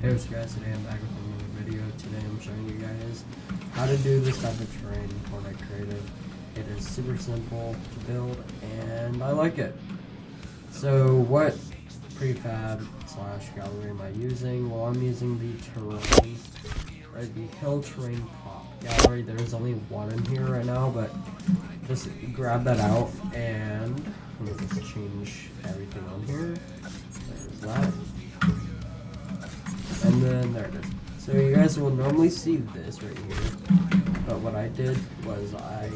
Hey what's up guys, today I'm back with another video. Today I'm showing you guys how to do this type of terrain in Fortnite Creative. It is super simple to build and I like it. So what prefab / gallery am I using? Well, I'm using the terrain, or the hill terrain prop gallery. There's only one in here right now, but just grab that out and let me just change everything on here. There's that. And then there it is. So you guys will normally see this right here, but what I did was I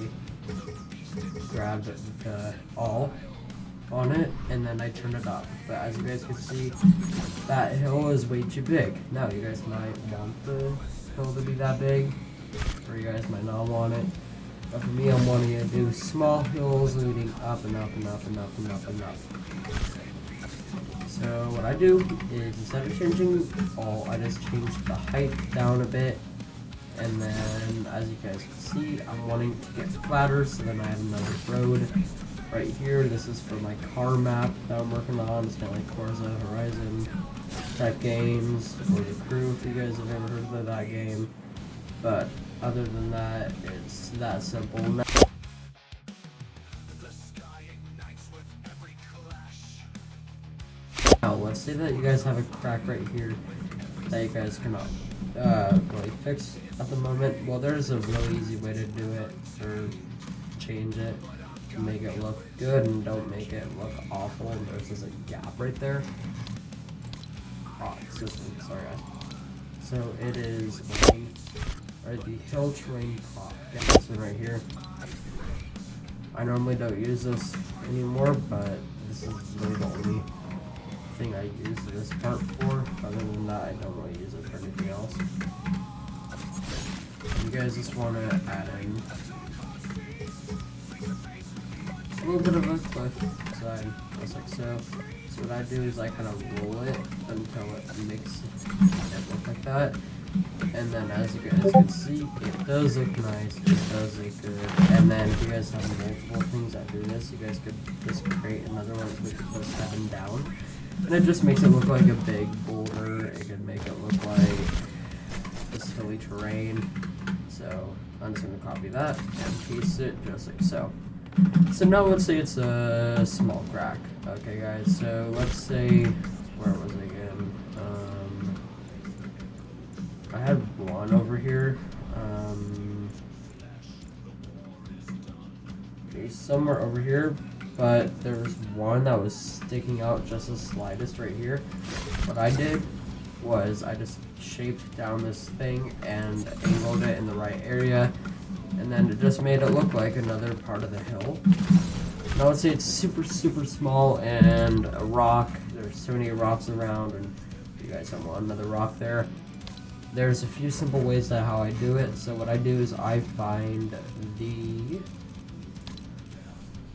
grabbed the all on it and then I turned it up. But as you guys can see, that hill is way too big. Now you guys might want the hill to be that big, or you guys might not want it. But for me, I'm wanting to do small hills leading up and up and up and up and up and up. So what I do is instead of changing all, I just change the height down a bit, and then as you guys can see, I'm wanting to get flatter, so then I have another road right here. This is for my car map that I'm working on. It's kind of like Forza Horizon type games, or The Crew if you guys have ever heard of that game. But other than that, it's that simple. Now, let's say that you guys have a crack right here that you guys cannot really fix at the moment. Well, there's a really easy way to do it, or change it to make it look good and don't make it look awful. There's just a gap right there. Oh, it's this one, sorry guys. So it is the hill terrain prop. Yeah, this one right here. I normally don't use this anymore, but this is really the only thing I use this part for. Other than that, I don't really use it for anything else. You guys just want to add in a little bit of a cliff side, just like so. So what I do is I kind of roll it until it makes it look like that. And then as you guys can see, it does look nice, it does look good. And then if you guys have multiple things after this, you guys could just create another one with the 7 down. And it just makes it look like a big boulder. It could make it look like this hilly terrain. So I'm just going to copy that and paste it just like so. So now let's say it's a small crack. Okay guys, so let's say, where was I again? I had one over here. Somewhere over here. But there was one that was sticking out just the slightest right here. What I did was I just shaped down this thing and angled it in the right area, and then it just made it look like another part of the hill. Now let's say it's super small and a rock. There's so many rocks around, and you guys don't want another rock there. There's a few simple ways to how I do it. So what I do is I find the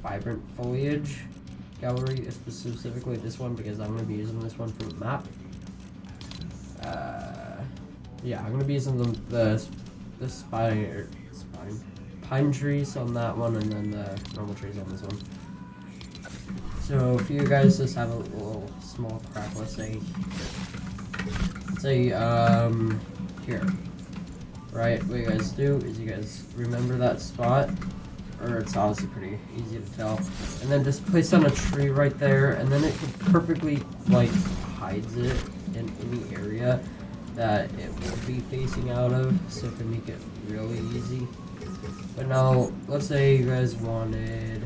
vibrant foliage gallery, specifically this one, because I'm going to be using this one for the map. Yeah, I'm going to be using the pine trees on that one, and then the normal trees on this one. So if you guys just have a little small crack, let's say here, right, what you guys do is you guys remember that spot, or it's honestly pretty easy to tell, and then just place down a tree right there, and then it perfectly like hides it in any area that it will be facing out of, so it can make it really easy. But now let's say you guys wanted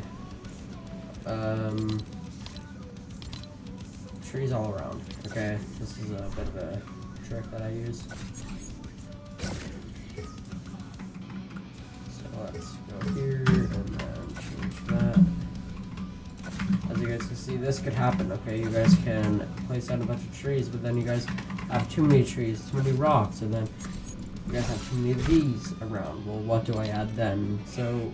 trees all around. Okay, this is a bit of a trick that I use. Let's go here and then change that. As you guys can see, this could happen, okay? You guys can place down a bunch of trees, but then you guys have too many trees, too many rocks, and then you guys have too many of these around. Well, what do I add then? So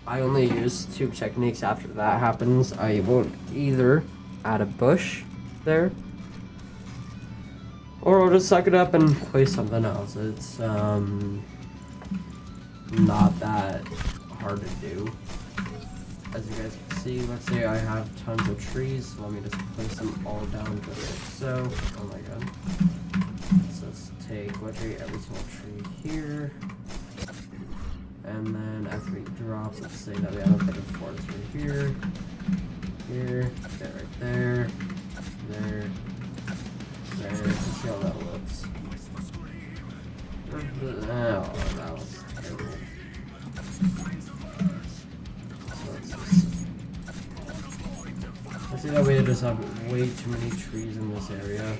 I only use 2 techniques after that happens. I won't either add a bush there, or I'll just suck it up and place something else. It's not that hard to do. As you guys can see, let's say I have tons of trees. Let me just place them all down just like so. Oh my god. take literally every single tree here. And then after it drops, let's say that we have a bit of forest right here. Here, that right there. There. Let's see how that looks. Oh, that was terrible. I see that we just have way too many trees in this area,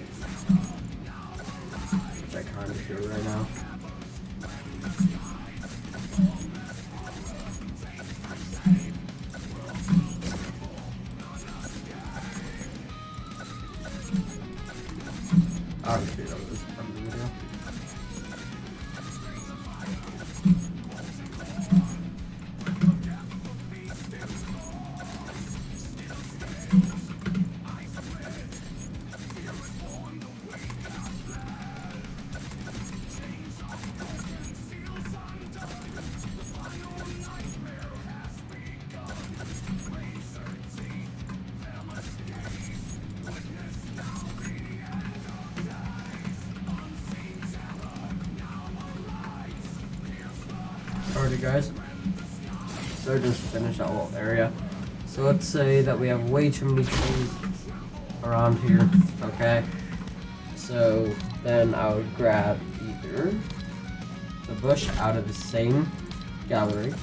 which I kind of do right now. I'll just read over this part of the video. Alrighty guys, so just finish that little area. So let's say that we have way too many trees around here, okay? So then I would grab either the bush out of the same gallery,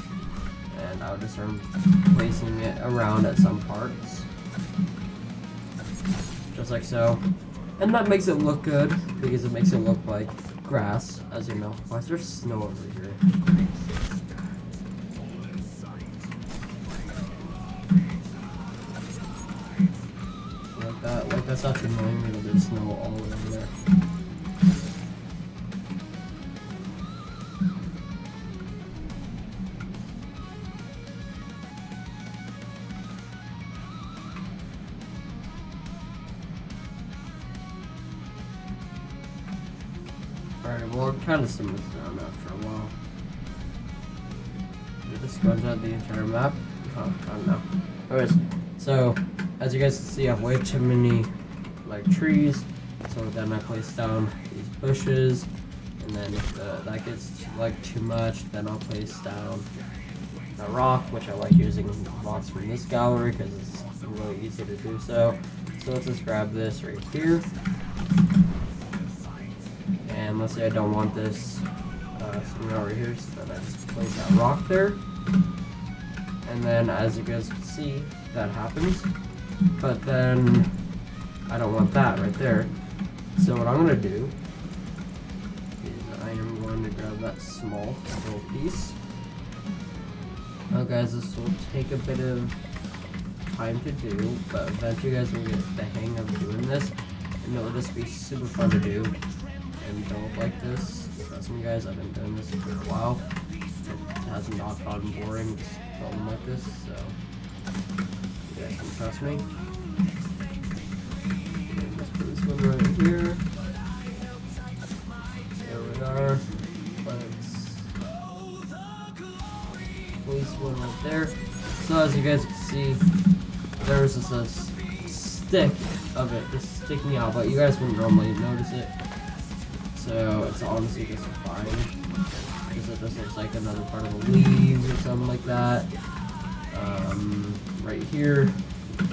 and I would just start placing it around at some parts, just like so. And that makes it look good, because it makes it look like grass, as you know. Why is there snow over here? Like that's actually annoying me that there's snow all over there. Alright, well it kind of simmers down after a while. Did this scrunch out the entire map? Oh, I don't know. Anyways, so as you guys can see, I have way too many like trees, so then I place down these bushes, and then if that gets like too much, then I'll place down a rock, which I like using rocks from this gallery because it's really easy to do so. So let's just grab this right here, and let's say I don't want this somewhere over here, so then I just place that rock there, and then as you guys can see, that happens. But then I don't want that right there. So what I'm going to do is I am going to grab that small little piece. Now guys, this will take a bit of time to do, but eventually you guys will get the hang of doing this, and it'll just be super fun to do. And don't look like this. Trust me guys, I've been doing this for a while. It has not gotten boring just filming like this, so you guys can trust me. And let's put this one right here. There we are. Let's place one right there. So as you guys can see, there's just a stick of it just sticking out, but you guys wouldn't normally notice it. So it's honestly just fine, because it just looks like another part of the leaves or something like that. Right here,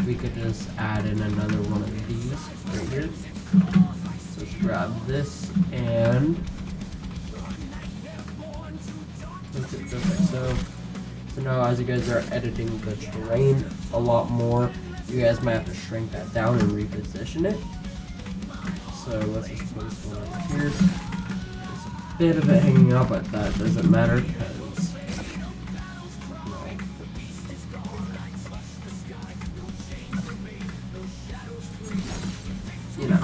we could just add in another one of these right here. So let's grab this and place it just like so. So now as you guys are editing the terrain a lot more, you guys might have to shrink that down and reposition it. So let's just place one right here. There's a bit of it hanging out, but that doesn't matter because you know.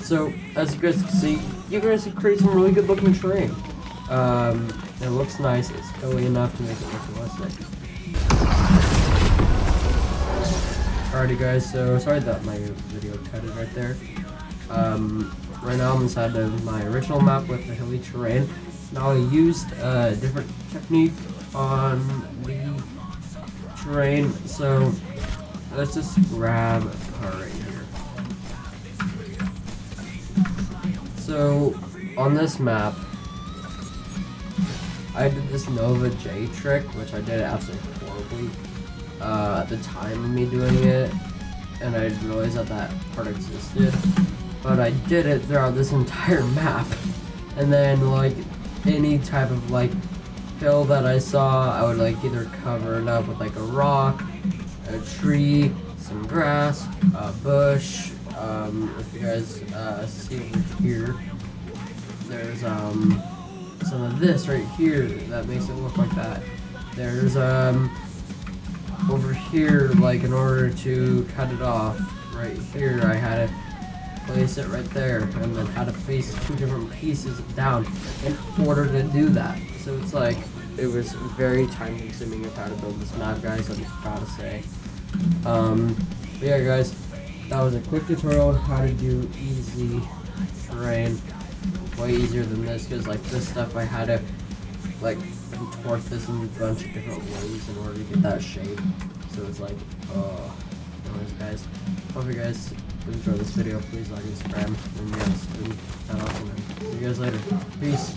So as you guys can see, you guys can create some really good looking terrain. It looks nice. It's hilly enough to make it look realistic. Alrighty guys, so sorry that my video cut it right there. Right now I'm inside of my original map with the hilly terrain. Now I used a different technique on the terrain, so let's just grab a car right here. So on this map, I did this Nova J trick, which I did absolutely horribly at the time of me doing it, and I didn't realize that that part existed. But I did it throughout this entire map, and then like any type of like hill that I saw, I would like either cover it up with like a rock, a tree, some grass, a bush. If you guys see over here, there's some of this right here that makes it look like that. There's over here, like in order to cut it off right here, I had to place it right there, and then had to place 2 different pieces down in order to do that. So it's like, it was very time consuming of how to build this map, guys, I'm gotta say. But yeah, guys, that was a quick tutorial on how to do easy terrain. Way easier than this, because like this stuff I had to like contort this in a bunch of different ways in order to get that shape. So it's like, anyways, guys, hope you guys enjoyed this video. Please like and subscribe, and yes, and that awesome. See you guys later. Peace.